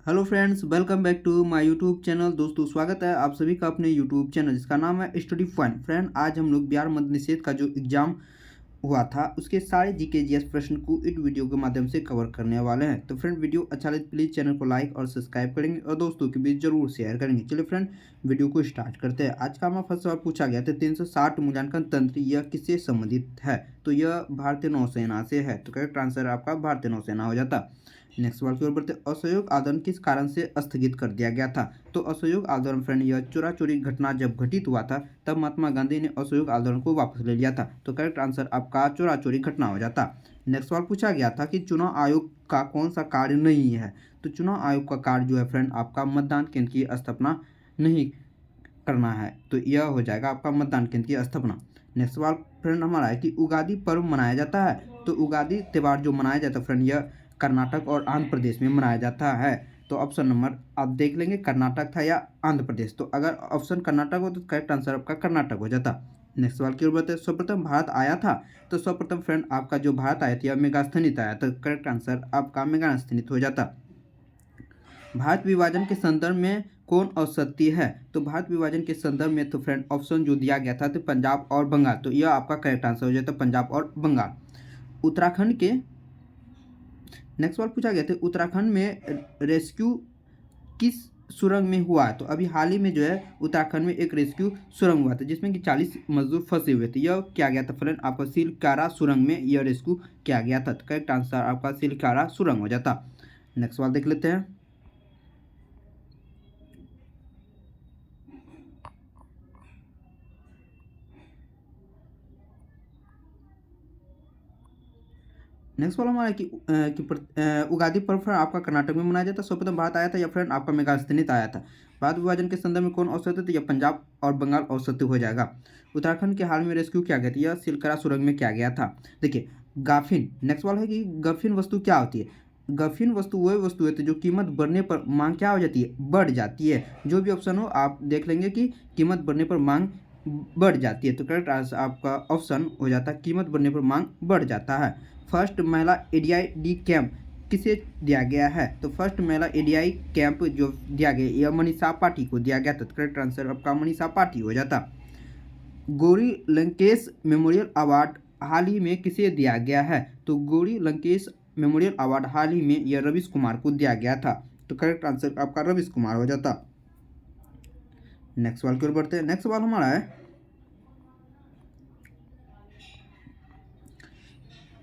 Hello friends, welcome back to my YouTube channel. दोस्तों, स्वागत है आप सभी का अपने यूट्यूब चैनल जिसका नाम है स्टडी फन। फ्रेंड, आज हम लोग बिहार मद्य निषेध का जो एग्जाम हुआ था उसके सारे जीके जीएस प्रश्न को इस वीडियो के माध्यम से कवर करने वाले हैं। तो फ्रेंड, वीडियो अच्छा लगे प्लीज़ चैनल को लाइक और सब्सक्राइब करेंगे और दोस्तों के बीच जरूर शेयर करेंगे। चलिए फ्रेंड, वीडियो को स्टार्ट करते हैं। आज का हमारा फर्स्ट सवाल पूछा गया था 360 मूल्यांकन तंत्र यह किससे संबंधित है? तो यह भारतीय नौसेना से है। तो करेक्ट आंसर आपका भारतीय नौसेना हो जाता। नेक्स्ट सवाल की ओर बढ़ते। असहयोग आंदोलन किस कारण से स्थगित कर दिया गया था? तो असहयोग आंदोलन फ्रेंड यह चोरा चोरी घटना जब घटित हुआ था तब महात्मा गांधी ने असहयोग आंदोलन को वापस ले लिया था। तो करेक्ट आंसर आपका चोरा चोरी घटना हो जाता। नेक्स्ट सवाल पूछा गया था कि चुनाव आयोग का कौन सा कार्य नहीं है? तो चुनाव आयोग का कार्य जो है फ्रेंड आपका मतदान केंद्र की स्थापना नहीं करना है। तो यह हो जाएगा आपका मतदान केंद्र की स्थापना। नेक्स्ट सवाल फ्रेंड हमारा है कि उगादी पर्व मनाया जाता है। तो उगादी त्यौहार जो मनाया जाता है फ्रेंड यह कर्नाटक और आंध्र प्रदेश में मनाया जाता है। तो ऑप्शन नंबर आप देख लेंगे कर्नाटक था या आंध्र प्रदेश। तो अगर ऑप्शन कर्नाटक हो तो करेक्ट आंसर आपका कर्नाटक हो जाता। नेक्स्ट सवाल की ओर बढ़ते। सर्वप्रथम भारत आया था। तो सर्वप्रथम फ्रेंड आपका जो भारत आया था यह मेगास्थनीत आया। तो करेक्ट आंसर आपका मेगास्थनीत हो जाता। भारत विभाजन के संदर्भ में कौन असत्य है? तो भारत विभाजन के संदर्भ में तो फ्रेंड ऑप्शन जो दिया गया था तो पंजाब और बंगाल। तो यह आपका करेक्ट आंसर हो जाता है पंजाब और बंगाल। उत्तराखंड के नेक्स्ट सवाल पूछा गया था उत्तराखंड में रेस्क्यू किस सुरंग में हुआ? तो अभी हाल ही में जो है उत्तराखंड में एक रेस्क्यू सुरंग हुआ था जिसमें कि 40 मजदूर फंसे हुए थे। यह क्या गया था फ्रेंड आपका सिलकारा सुरंग में यह रेस्क्यू किया गया था। तो करेक्ट आंसर आपका सिलकारा सुरंग हो जाता। नेक्स्ट सवाल देख लेते हैं। नेक्स्ट वाला हमारा है कि उगादी पर्व फ्रेंड आपका कर्नाटक में मनाया जाता है। सर्वप्रथम भारत आया था या फ्रेंड आपका मेगास्थनीत आया था। भारत विभाजन के संदर्भ में कौन औसत है? तो यह पंजाब और बंगाल औसत हो जाएगा। उत्तराखंड के हाल में रेस्क्यू किया गया था यह सिलकरा सुरंग में किया गया था। देखिए गाफिन नेक्स्ट वाला है कि गफिन वस्तु क्या होती है? गफिन वस्तु वही वस्तु है जो कीमत बढ़ने पर मांग क्या हो जाती है? बढ़ जाती है। जो भी ऑप्शन हो आप देख लेंगे कि कीमत बढ़ने पर मांग बढ़ जाती है। तो करेक्ट आंसर आपका ऑप्शन हो जाता है कीमत बढ़ने पर मांग बढ़ जाता है। फर्स्ट महिला एडीआई डी कैंप किसे दिया गया है? तो फर्स्ट महिला एडीआई कैंप जो दिया गया यह मनीषा पाठी को दिया गया था। तो करेक्ट आंसर आपका मनीषा पाठी हो जाता। गौरी लंकेश मेमोरियल अवार्ड हाल ही में किसे दिया गया है? तो गौरी लंकेश मेमोरियल अवार्ड हाल ही में यह रवीश कुमार को दिया गया था। तो करेक्ट आंसर आपका रवीश कुमार हो जाता। नेक्स्ट सवाल की ओर बढ़ते हैं। नेक्स्ट सवाल हमारा है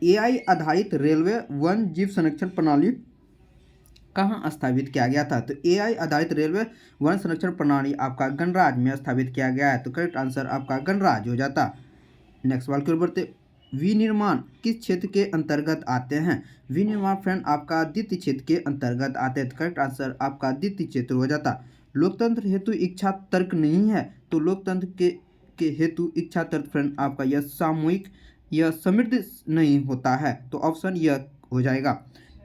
एआई आधारित रेलवे वन जीव संरक्षण प्रणाली कहाँ स्थापित किया गया था? तो एआई आधारित रेलवे वन संरक्षण प्रणाली आपका गणराज्य में स्थापित किया गया है। तो करेक्ट आंसर आपका गणराज्य हो जाता। नेक्स्ट सवाल की ओर बढ़ते। विनिर्माण किस क्षेत्र के अंतर्गत आते हैं? विनिर्माण फ्रेंड आपका द्वितीय क्षेत्र के अंतर्गत आते हैं। तो करेक्ट आंसर आपका द्वितीय क्षेत्र हो जाता। लोकतंत्र हेतु इच्छा तर्क नहीं है। तो लोकतंत्र के हेतु इच्छा तर्क फ्रेंड आपका यह सामूहिक यह समृद्ध नहीं होता है। तो ऑप्शन यह हो जाएगा।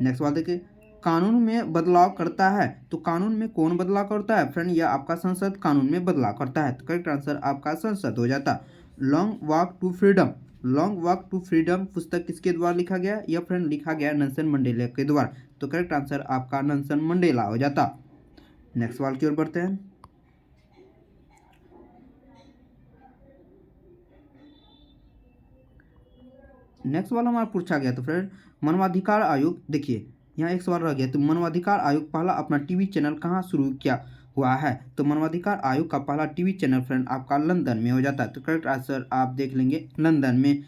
नेक्स्ट सवाल देखिए। कानून में बदलाव करता है। तो कानून में कौन बदलाव करता है? फ्रेंड यह आपका संसद कानून में बदलाव करता है। तो करेक्ट आंसर आपका संसद हो जाता। Long walk to freedom long walk to freedom पुस्तक किसके द्वारा लिखा गया? यह फ्रेंड लिखा गया नेल्सन मंडेला के द्वारा। तो करेक्ट आंसर आपका नेल्सन मंडेला हो जाता। नेक्स्ट सवाल की ओर बढ़ते हैं। नेक्स्ट सवाल हमारा पूछा गया तो फ्रेंड मानवाधिकार आयोग। देखिए यहाँ एक सवाल रह गया। तो मानवाधिकार आयोग पहला अपना टीवी चैनल कहाँ शुरू किया हुआ है? तो मानवाधिकार आयोग का पहला टीवी चैनल फ्रेंड आपका लंदन में हो जाता है। तो करेक्ट आंसर आप देख लेंगे लंदन में।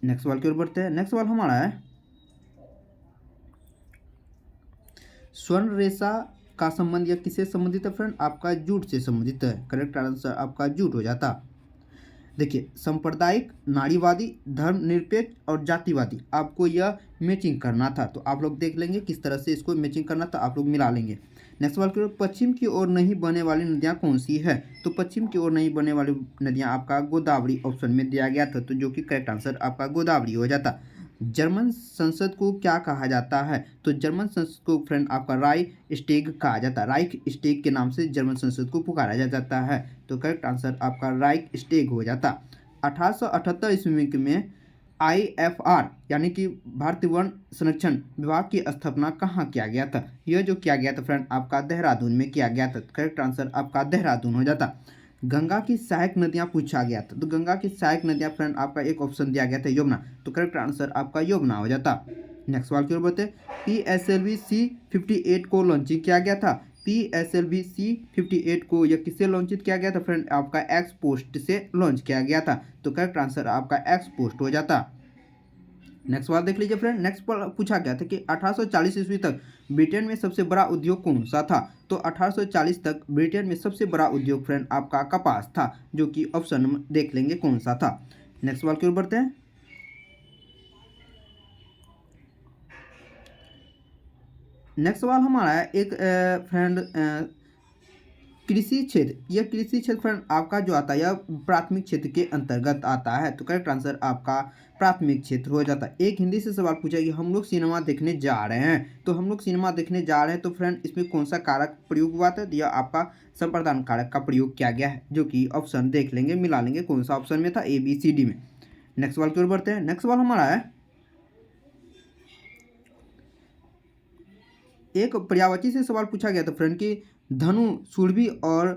नेक्स्ट सवाल की ओर बढ़ते हैं। नेक्स्ट सवाल हमारा है स्वर्ण रेशा का संबंध यह किससे संबंधित है? फ्रेंड आपका जूट से संबंधित है। करेक्ट आंसर आपका जूट हो जाता। देखिए सांप्रदायिक, नारीवादी, धर्मनिरपेक्ष और जातिवादी आपको यह मैचिंग करना था। तो आप लोग देख लेंगे किस तरह से इसको मैचिंग करना था, आप लोग मिला लेंगे। नेक्स्ट सवाल करो। पश्चिम की ओर नहीं बहने वाली नदियाँ कौन सी है? तो पश्चिम की ओर नहीं बहने वाली नदियाँ आपका गोदावरी ऑप्शन में दिया गया था। तो जो कि करेक्ट आंसर आपका गोदावरी हो जाता। जर्मन संसद को क्या कहा जाता है? तो जर्मन संसद को फ्रेंड आपका राइक स्टेग कहा जाता है। राइक स्टेग के नाम से जर्मन संसद को पुकारा जाता है। तो करेक्ट आंसर आपका राइक स्टेग हो जाता। 1878 ईस्वी में IFR यानी कि भारतीय वन संरक्षण विभाग की स्थापना कहाँ किया गया था? यह जो किया गया था फ्रेंड आपका देहरादून में किया गया था। करेक्ट आंसर आपका देहरादून हो जाता। गंगा की सहायक नदियाँ पूछा गया था, तो गंगा की सहायक नदियाँ फ्रेंड आपका एक ऑप्शन दिया गया था यमुना, तो करेक्ट आंसर आपका यमुना हो जाता। नेक्स्ट सवाल की ओर बढ़ते हैं। PSLV C58 को लॉन्चिंग किया गया था। PSLV C58 को यह किससे लॉन्चित किया गया था फ्रेंड? आपका एक्स पोस्ट से लॉन्च किया गया था, तो करेक्ट आंसर आपका एक्स पोस्ट हो जाता। नेक्स्ट सवाल देख लीजिए फ्रेंड। नेक्स्ट पर पूछा गया था कि 1840 ईस्वी तक ब्रिटेन में सबसे बड़ा उद्योग कौन सा था? तो 1840 तक ब्रिटेन में सबसे बड़ा उद्योग फ्रेंड आपका कपास था, जो कि ऑप्शन में देख लेंगे कौन सा था। नेक्स्ट सवाल की ओर बढ़ते हैं। नेक्स्ट सवाल हमारा है एक फ्रेंड कृषि क्षेत्र। यह कृषि क्षेत्र फ्रेंड आपका जो आता है यह प्राथमिक क्षेत्र के अंतर्गत आता है, तो करेक्ट आंसर आपका प्राथमिक क्षेत्र हो जाता है। एक हिंदी से सवाल पूछा कि हम लोग सिनेमा देखने जा रहे हैं, तो हम लोग सिनेमा देखने जा रहे हैं, तो फ्रेंड इसमें कौन सा कारक प्रयोग हुआ था? यह आपका संप्रदान कारक का प्रयोग किया गया है, जो कि ऑप्शन देख लेंगे, मिला लेंगे कौन सा ऑप्शन में था, ABCD में। नेक्स्ट सवाल की ओर बढ़ते हैं। नेक्स्ट सवाल हमारा है एक पर्यायवाची से सवाल पूछा गया था फ्रेंड कि धनु, सुरभि और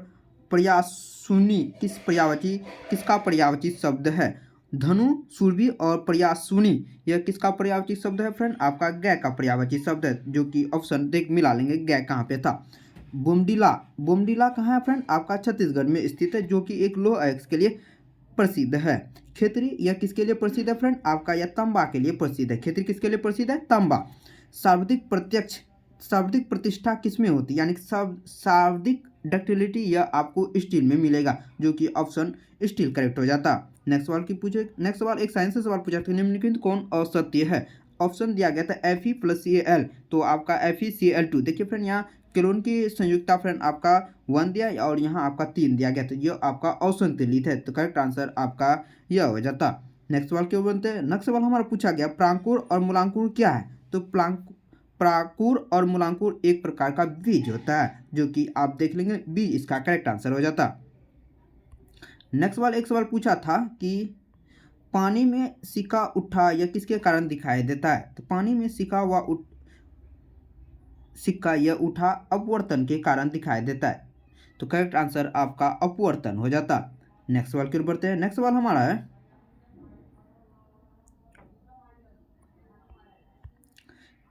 प्रयासुनी किसका पर्यायवाची शब्द है? धनु, सुरभि और प्रयासुनी यह किसका पर्यायवाची शब्द है फ्रेंड? आपका गय का पर्यायवाची शब्द है, जो कि ऑप्शन देख मिला लेंगे गय कहाँ पे था। बोमडिला कहाँ है फ्रेंड? आपका छत्तीसगढ़ में स्थित है, जो कि एक लौह अयस्क के लिए प्रसिद्ध है। खेतरी यह किसके लिए प्रसिद्ध है फ्रेंड? आपका यह तांबा के लिए प्रसिद्ध है। खेतरी किसके लिए प्रसिद्ध है? तांबा। सर्वाधिक प्रतिष्ठा किसमें होती है? यानी सर्वाधिक डक्टिलिटी यह आपको स्टील में मिलेगा, जो कि ऑप्शन स्टील करेक्ट हो जाता। नेक्स्ट सवाल एक साइंस से सवाल पूछा था, निम्नलिखित कौन असत्य है? ऑप्शन दिया गया था Fe+Cl, तो आपका FeCl2। देखिए फ्रेंड यहाँ क्लोरीन की संयुक्ता फ्रेंड आपका 1 दिया और यहाँ आपका 3 दिया गया, तो यह आपका असंतुलित है, तो करेक्ट आंसर आपका यह हो जाता। नेक्स्ट सवाल क्यों बनते हैं? नेक्स्ट सवाल हमारा पूछा गया प्रांकुर और मूलांकुर क्या है? तो प्राकुर और मूलांकुर एक प्रकार का बीज होता है, जो कि आप देख लेंगे बीज इसका करेक्ट आंसर हो जाता। नेक्स्ट सवाल एक सवाल पूछा था कि पानी में सिक्का उठा यह किसके कारण दिखाई देता है? तो पानी में सिक्का यह उठा अपवर्तन के कारण दिखाई देता है, तो करेक्ट आंसर आपका अपवर्तन हो जाता। नेक्स्ट सवाल की ओर बढ़ते हैं। नेक्स्ट सवाल हमारा है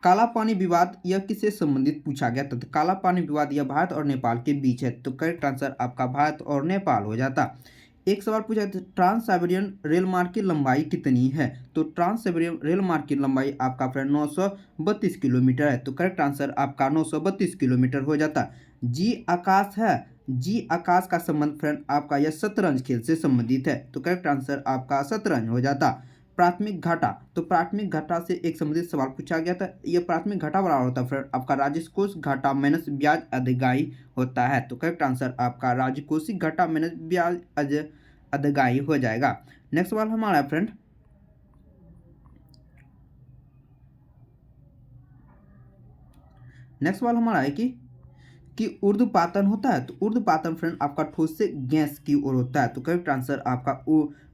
काला पानी विवाद यह किससे संबंधित पूछा गया था? तो काला पानी विवाद यह भारत और नेपाल के बीच है, तो करेक्ट आंसर आपका भारत और नेपाल हो जाता। एक सवाल पूछा था ट्रांस साइबेरियन रेल मार्ग की लंबाई कितनी है? तो ट्रांस साइबेरियन रेल मार्ग की लंबाई आपका फ्रेंड 932 किलोमीटर है, तो करेक्ट आंसर आपका 932 किलोमीटर हो जाता। जी आकाश है, जी आकाश का संबंध फ्रेंड आपका यह शतरंज खेल से संबंधित है, तो करेक्ट आंसर आपका शतरंज हो जाता। प्राथमिक घाटा, तो प्राथमिक घाटा से एक संबंधित सवाल पूछा गया था। यह प्राथमिक घाटा बराबर होता है फ्रेंड आपका राजकोष घाटा माइनस ब्याज अधिगाई होता है, तो करेक्ट आंसर आपका राजकोषिक घाटा माइनस ब्याज अधिगाई हो जाएगा। नेक्स्ट सवाल हमारा है फ्रेंड नेक्स्ट सवाल हमारा है कि ऊर्ध्वपातन होता है? तो ऊर्ध्वपातन फ्रेंड आपका ठोस से गैस की ओर होता है, तो करेक्ट आंसर आपका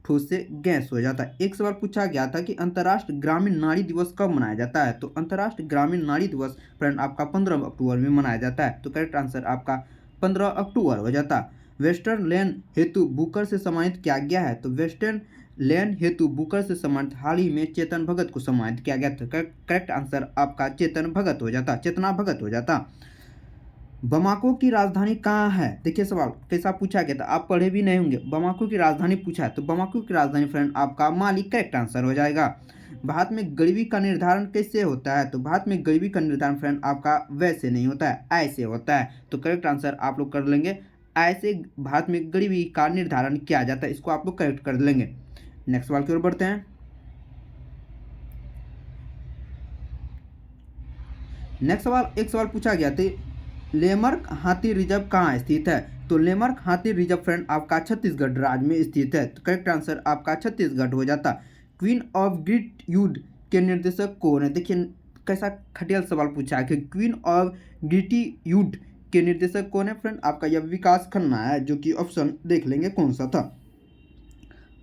ठोस से गैस हो जाता है। एक सवाल पूछा गया था कि अंतर्राष्ट्रीय ग्रामीण नारी दिवस कब मनाया जाता है? तो अंतर्राष्ट्रीय ग्रामीण नारी दिवस फ्रेंड आपका 15 अक्टूबर में मनाया जाता है, तो करेक्ट आंसर आपका 15 अक्टूबर हो जाता। वेस्टर्न लेन हेतु बुकर से सम्मानित किया गया है? तो वेस्टर्न लेन हेतु बुकर से सम्मानित हाल ही में चेतन भगत को सम्मानित किया गया था, करेक्ट आंसर आपका चेतना भगत हो जाता। बमाको की राजधानी कहाँ है? देखिए सवाल कैसा पूछा गया था, आप पढ़े भी नहीं होंगे। बमाको की राजधानी पूछा है, तो बमाको की राजधानी फ्रेंड आपका माली करेक्ट आंसर हो जाएगा। भारत में गरीबी का निर्धारण कैसे होता है? तो भारत में गरीबी का निर्धारण फ्रेंड आपका वैसे नहीं होता है, ऐसे होता है, तो करेक्ट आंसर आप लोग कर लेंगे ऐसे भारत में गरीबी का निर्धारण किया जाता है, इसको आप लोग करेक्ट कर लेंगे। नेक्स्ट सवाल की ओर बढ़ते हैं। नेक्स्ट सवाल एक सवाल पूछा गया था लेमर्क हाथी रिजर्व कहाँ स्थित है? तो लेमर्क हाथी रिजर्व फ्रेंड आपका छत्तीसगढ़ राज्य में स्थित है, तो करेक्ट आंसर आपका छत्तीसगढ़ हो जाता। क्वीन ऑफ ग्रेट युद्ध के निर्देशक कौन है? देखिए कैसा खटियाल सवाल पूछा है कि क्वीन ऑफ ग्रेटी युद्ध के निर्देशक कौन है फ्रेंड? आपका यह विकास खन्ना है, जो कि ऑप्शन देख लेंगे कौन सा था।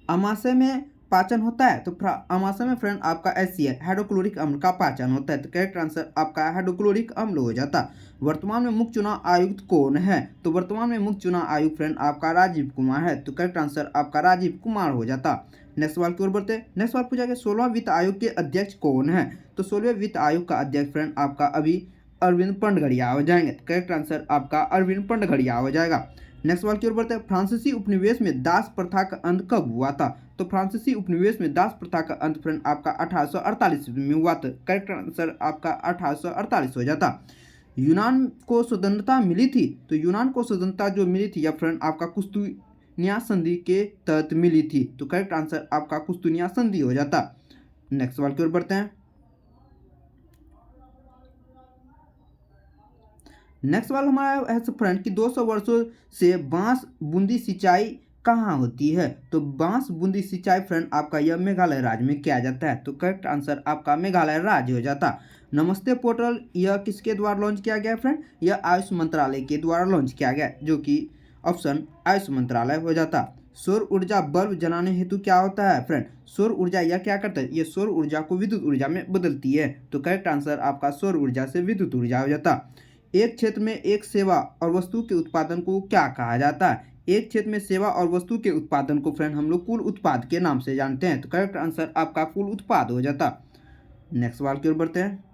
अमाशय में पाचन होता है? तो आमाशय में फ्रेंड आपका HCl हाइड्रोक्लोरिक अम्ल का पाचन होता है। तो करेक्ट आंसर आपका हाइड्रोक्लोरिक अम्ल हो जाता। वर्तमान में मुख्य चुनाव आयुक्त कौन है? तो वर्तमान में मुख्य चुनाव आयुक्त फ्रेंड आपका राजीव कुमार है। तो करेक्ट आंसर आपका राजीव कुमार हो जाता। नेक्स्ट सवाल की ओर बढ़ते हैं। नेक्स्ट सवाल पूछा गया 16वां वित्त आयोग के अध्यक्ष कौन है? तो 16वें वित्त आयोग का अध्यक्ष फ्रेंड आपका अभी अरविंद पंडगड़िया हो जाएंगे। तो करेक्ट आंसर आपका अरविंद पंडगड़िया हो जाएगा। नेक्स्ट सवाल की ओर बढ़ते हैं। फ्रांसीसी उपनिवेश में दास प्रथा का अंत कब हुआ था? तो फ्रांसीसी उपनिवेश में दास प्रथा का अंत फ्रेंड आपका 1848 में हुआ था। करेक्ट आंसर आपका 1848 हो जाता। यूनान को स्वतंत्रता मिली थी? तो यूनान को स्वतंत्रता जो मिली थी या फ्रेंड आपका कुस्तुनिया संधि के तहत मिली थी। तो करेक्ट आंसर आपका कुस्तुनिया संधि हो जाता। नेक्स्ट सवाल की ओर बढ़ते हैं। नेक्स्ट सवाल हमारा है फ्रेंड कि 200 वर्षों से बांस बूंदी सिंचाई कहाँ होती है? तो बांस बूंदी सिंचाई फ्रेंड आपका यह मेघालय राज्य में किया जाता है। तो करेक्ट आंसर आपका मेघालय राज्य हो जाता। नमस्ते पोर्टल यह किसके द्वारा लॉन्च किया गया फ्रेंड? यह आयुष मंत्रालय के द्वारा लॉन्च किया गया, जो कि ऑप्शन आयुष मंत्रालय हो जाता। सौर ऊर्जा बल्ब जलाने हेतु क्या होता है फ्रेंड? सौर ऊर्जा यह क्या करता है? यह सौर ऊर्जा को विद्युत ऊर्जा में बदलती है। तो करेक्ट आंसर आपका सौर ऊर्जा से विद्युत ऊर्जा हो जाता। एक क्षेत्र में एक सेवा और वस्तु के उत्पादन को क्या कहा जाता है? एक क्षेत्र में सेवा और वस्तु के उत्पादन को फ्रेंड हम लोग कुल उत्पाद के नाम से जानते हैं। तो करेक्ट आंसर आपका कुल उत्पाद हो जाता। नेक्स्ट सवाल की ओर बढ़ते हैं।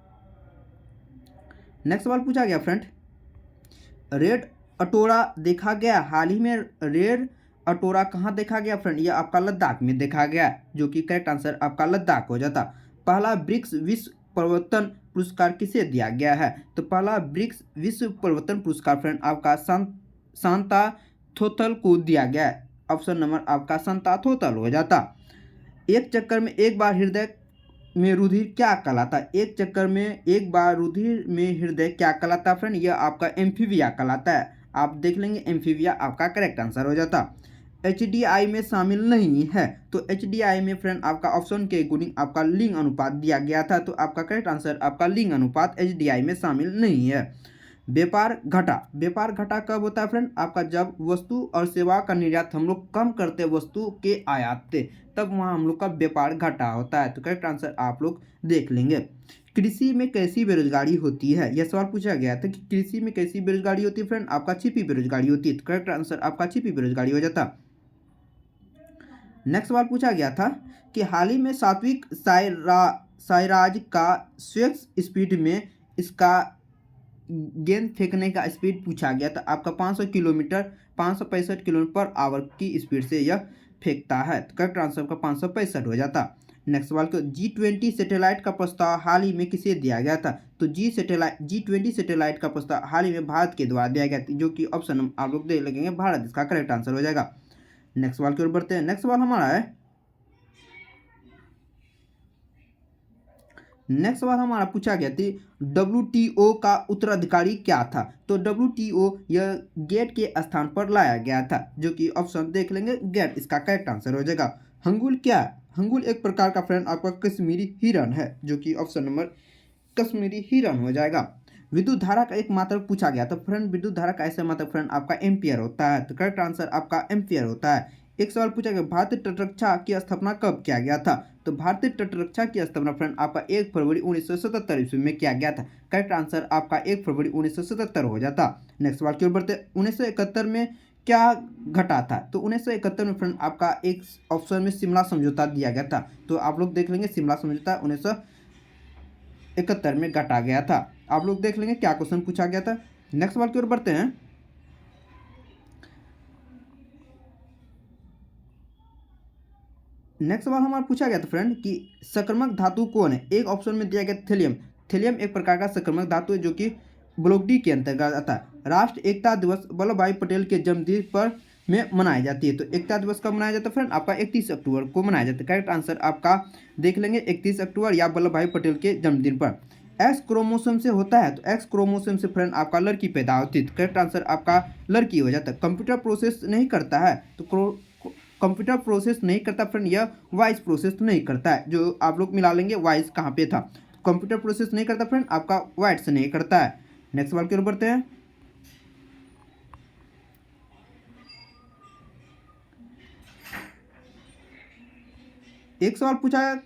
नेक्स्ट सवाल पूछा गया फ्रेंड रेड अटोरा देखा गया हाल ही में। रेड अटोरा कहाँ देखा गया फ्रेंड? यह आपका लद्दाख में देखा गया, जो कि करेक्ट आंसर आपका लद्दाख हो जाता। पहला ब्रिक्स विश्व प्रवर्तन पुरस्कार किसे दिया गया है? तो पहला ब्रिक्स विश्व प्रवर्तन पुरस्कार फ्रेंड आपका सांता थोथल को दिया गया है। ऑप्शन नंबर आपका सांता थोथल हो जाता। एक चक्कर में एक बार हृदय में रुधिर क्या कहलाता है? एक चक्कर में एक बार रुधिर में हृदय क्या कहलाता है फ्रेंड? यह आपका एम्फीबिया कहलाता है। आप देख लेंगे एम्फीबिया आपका करेक्ट आंसर हो जाता। HDI में शामिल नहीं है? तो HDI में फ्रेंड आपका ऑप्शन के अकॉर्डिंग आपका लिंग अनुपात दिया गया था। तो आपका करेक्ट आंसर आपका लिंग अनुपात HDI में शामिल नहीं है। व्यापार घाटा, व्यापार घाटा कब होता है फ्रेंड? आपका जब वस्तु और सेवा का निर्यात हम लोग कम करते वस्तु के आयात से, तब वहाँ हम लोग का व्यापार घाटा होता है। तो करेक्ट आंसर आप लोग देख लेंगे। कृषि में कैसी बेरोजगारी होती है? यह सवाल पूछा गया था कि कृषि में कैसी बेरोजगारी होती है फ्रेंड? आपका छिपी बेरोजगारी होती है। तो करेक्ट आंसर आपका छिपी बेरोजगारी हो जाता। नेक्स्ट सवाल पूछा गया था कि हाल ही में सात्विक साइराज का स्वेक्स स्पीड में इसका गेंद फेंकने का स्पीड पूछा गया था। आपका 500 किलोमीटर 565 किलोमीटर पर आवर की स्पीड से यह फेंकता है। तो करेक्ट आंसर का 565 हो जाता। नेक्स्ट सवाल को G20 सैटेलाइट का प्रस्ताव हाल ही में किसे दिया गया था? तो G20 सैटेलाइट का प्रस्ताव हाल ही में भारत के द्वारा दिया गया था, जो कि ऑप्शन आप लोग दे लगेंगे भारत इसका करेक्ट आंसर हो जाएगा। नेक्स्ट सवाल की ओर बढ़ते हैं। नेक्स्ट सवाल हमारा है नेक्स्ट सवाल हमारा पूछा गया थी WTO का उत्तराधिकारी क्या था? तो WTO यह गेट के स्थान पर लाया गया था, जो कि ऑप्शन देख लेंगे गेट इसका करेक्ट आंसर हो जाएगा। हंगुल क्या है? हंगुल एक प्रकार का फ्रेंड आपका कश्मीरी हिरन है, जो कि ऑप्शन नंबर कश्मीरी हिरन हो जाएगा। विद्युत धारा का एक मात्रक पूछा गया तो फ्रेंड विद्युत धारा का ऐसा मात्रक फ्रेंड आपका एम्पियर होता है। तो करेक्ट आंसर आपका एम्पियर होता है। एक सवाल पूछा गया भारतीय तटरक्षा की स्थापना कब किया गया था? तो भारतीय तटरक्षा की स्थापना फ्रेंड आपका 1 फरवरी 1977 ईस्वी में किया गया था। करेक्ट आंसर आपका 1 फरवरी 1977 हो जाता। नेक्स्ट सवाल की ओर बढ़ते। 1971 में क्या घटा था? तो 1971 में फ्रेंड आपका एक ऑप्शन में शिमला समझौता दिया गया था। तो आप लोग देख लेंगे शिमला समझौता 1971 में घटा गया था। आप लोग देख लेंगे क्या क्वेश्चन पूछा गया था। नेक्स्ट सवाल की ओर बढ़ते हैं। नेक्स्ट सवाल हमारा पूछा गया था फ्रेंड कि संक्रमक धातु कौन है? एक ऑप्शन में दिया गया थेलियम। थेलियम एक प्रकार का संक्रमक धातु है, जो कि ब्लॉक डी के अंतर्गत आता है। राष्ट्र एकता दिवस वल्लभ भाई पटेल के जन्मदिन पर में मनाई जाती है। तो एकता दिवस कब मनाया जाता है फ्रेंड? आपका 31 अक्टूबर को मनाया जाता है। करेक्ट आंसर आपका देख लेंगे 31 अक्टूबर या वल्लभ भाई पटेल के जन्मदिन पर। एक्स क्रोमोसोम से होता है। तो एक्स क्रोमोसोम से फ्रेंड आपका लड़की पैदा होती है। करेक्ट आंसर आपका लड़की हो जाता है। कंप्यूटर प्रोसेस नहीं करता है, तो कंप्यूटर प्रोसेस नहीं करता फ्रेंड, यह वॉइस प्रोसेस नहीं करता है। जो आप लोग मिला लेंगे वॉइस कहाँ पे था। कंप्यूटर प्रोसेस नहीं करता फ्रेंड आपका वॉइस नहीं करता है। नेक्स्ट सवाल की ओर बढ़ते हैं। एक सवाल पूछा है,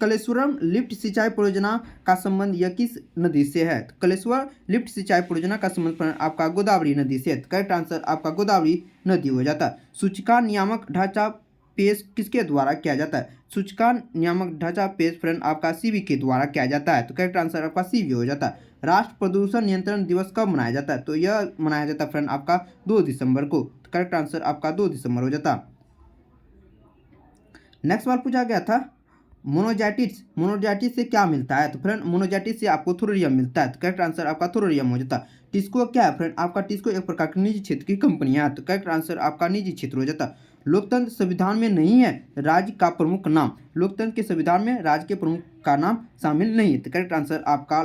कलेश्वरम लिफ्ट सिंचाई परियोजना का संबंध यह किस नदी से है? तो कलेश्वर लिफ्ट सिंचाई परियोजना का संबंध आपका गोदावरी नदी से है। करेक्ट आंसर आपका गोदावरी नदी हो जाता है। सूचकांक नियामक ढांचा पेश किसके द्वारा किया जाता है? सूचकांक नियामक ढांचा पेश फ्रेंड आपका सीबी के द्वारा किया जाता है। तो करेक्ट आंसर आपका सीबी हो जाता है। राष्ट्र प्रदूषण नियंत्रण दिवस कब मनाया जाता है? तो यह मनाया जाता है फ्रेंड आपका 2 दिसंबर को। तो करेक्ट आंसर आपका 2 दिसंबर हो जाता। नेक्स्ट सवाल पूछा गया था, मोनोजाइटिस से क्या मिलता है? तो फ्रेंड मोनोजाइटिस से आपको थोरियम मिलता है। तो करेक्ट आंसर आपका थोरियम हो जाता है। टिस्को क्या है फ्रेंड? आपका टिस्को एक प्रकार की निजी क्षेत्र की कंपनियां है। तो करेक्ट आंसर आपका निजी क्षेत्र हो जाता है। लोकतंत्र संविधान में नहीं है राज्य का प्रमुख नाम। लोकतंत्र के संविधान में राज्य के प्रमुख का नाम शामिल नहीं है। तो करेक्ट आंसर आपका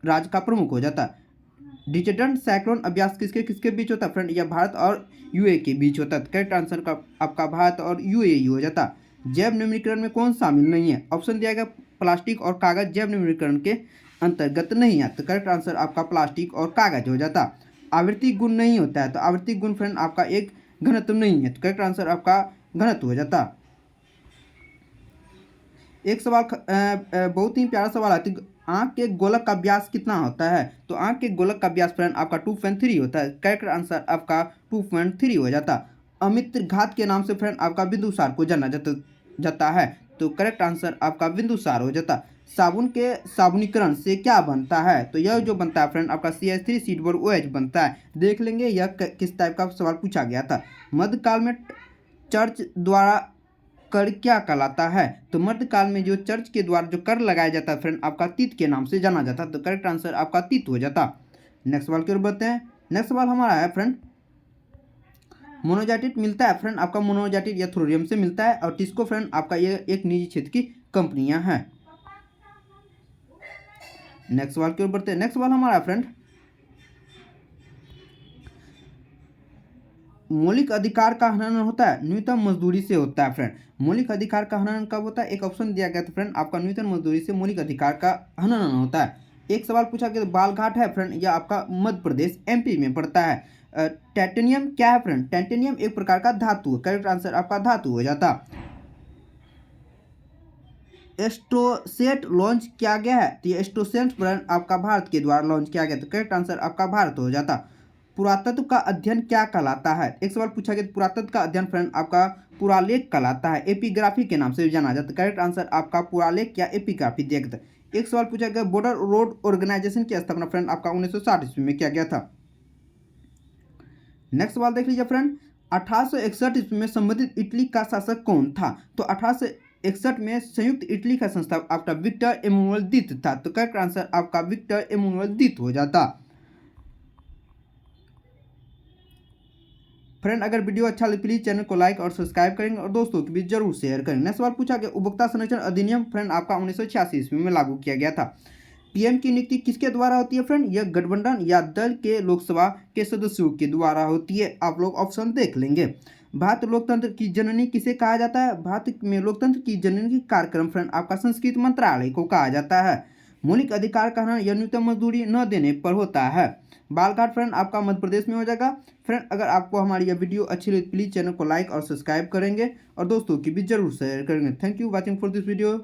राज्य का प्रमुख हो जाता है। डिटर्जेंट साइक्लोन अभ्यास किसके किसके बीच होता है फ्रेंड? यह भारत और यूए के बीच होता है। तो करेक्ट आंसर का आपका भारत और यूएई हो जाता है। जैव निम्नीकरण में कौन शामिल नहीं है? ऑप्शन दिया गया प्लास्टिक और कागज जैव निम्नीकरण के अंतर्गत नहीं है। तो करेक्ट आंसर आपका प्लास्टिक और कागज हो जाता। आवृत्ति गुण नहीं होता है। तो आवृत्ति गुण फ्रेंड आपका एक घनत्व नहीं है। तो करेक्ट आंसर आपका घनत्व हो जाता। एक सवाल बहुत ही प्यारा सवाल है, आंख के गोलक का व्यास कितना होता है? तो आंख के गोलक का व्यास फ्रेंड आपका 2.3 होता है। करेक्ट आंसर आपका 2.3 हो जाता। अमित्र घात के नाम से फ्रेंड आपका बिंदुसार को जाना जाता है। तो करेक्ट आंसर आपका बिंदुसार हो जाता। साबुन के साबुनीकरण से क्या बनता है? तो यह जो बनता है फ्रेंड आपका CH3COOH बनता है। देख लेंगे यह किस टाइप का सवाल पूछा गया था। मध्यकाल में चर्च द्वारा कर क्या कहलाता है? तो मध्यकाल में जो चर्च के द्वारा जो कर लगाया जाता है फ्रेंड आपका तीत के नाम से जाना जाता है। तो करेक्ट आंसर आपका तीत हो जाता। नेक्स्ट सवाल की ओर बढ़ते हैं। नेक्स्ट सवाल हमारा है फ्रेंड, मोनोजाइटिस मिलता है फ्रेंड आपका मोनोजाइटिस या थोरियम से मिलता है। और टिस्को फ्रेंड आपका ये एक निजी क्षेत्र की कंपनियां हैं। नेक्स्ट सवाल की ओर बढ़ते हैं। नेक्स्ट सवाल हमारा फ्रेंड, मौलिक अधिकार का हनन होता है न्यूनतम मजदूरी से होता है फ्रेंड। मौलिक अधिकार का हनन कब होता है? एक ऑप्शन दिया गया था फ्रेंड आपका न्यूनतम मजदूरी से मौलिक अधिकार का हनन होता है। एक सवाल पूछा गया बालघाट है फ्रेंड यह आपका मध्य प्रदेश MP में पड़ता है। टाइटेनियम क्या है फ्रेंड? टाइटेनियम एक प्रकार का धातु है। करेक्ट आंसर आपका धातु हो जाता। एस्ट्रोसेट लॉन्च किया गया है। तो ये एस्ट्रोसेट फ्रेंड आपका भारत के द्वारा लॉन्च किया गया। तो करेक्ट आंसर आपका भारत हो जाता। पुरातत्व का अध्ययन क्या कहलाता है? एक सवाल पूछा गया पुरातत्व का अध्ययन फ्रेंड आपका पुरालेख कहलाता है। एपिग्राफी के नाम से जाना जाता है। करेक्ट आंसर आपका पुरालेख या एपिग्राफी दिया गया था। एक सवाल पूछा गया बॉर्डर रोड ऑर्गेनाइजेशन की स्थापना फ्रेंड आपका 1960 ईस्वी में किया गया था। नेक्स्ट सवाल देख लीजिए फ्रेंड, 1861 ईस्वी में संबंधित इटली का शासक कौन था? तो 1861 में संयुक्त इटली का संस्थापक आपका विक्टर एमुनुएल द्वितीय था। तो करेक्ट आंसर आपका विक्टर एमुनुएल द्वितीय हो जाता। फ्रेंड अगर वीडियो अच्छा लगे प्लीज चैनल को लाइक और सब्सक्राइब करेंगे और दोस्तों के बीच जरूर शेयर करेंगे। नेक्स्ट सवाल पूछा गया उपभोक्ता संरक्षण अधिनियम फ्रेंड आपका 1986 ईस्वी में लागू किया गया था। PM की नियुक्ति किसके द्वारा होती है फ्रेंड? यह गठबंधन या दल के लोकसभा के सदस्यों के द्वारा होती है। आप लोग ऑप्शन देख लेंगे। भारत लोकतंत्र की जननी किसे कहा जाता है? भारत में लोकतंत्र की जननी कार्यक्रम फ्रेंड आपका संस्कृति मंत्रालय को कहा जाता है। मौलिक अधिकार का हनन या न्यूनतम मजदूरी न देने पर होता है। बालघाट फ्रेंड आपका मध्य प्रदेश में हो जाएगा। फ्रेंड अगर आपको हमारी यह वीडियो अच्छी लगी प्लीज चैनल को लाइक और सब्सक्राइब करेंगे और दोस्तों के बीच जरूर शेयर करेंगे। Thank you watching for this video.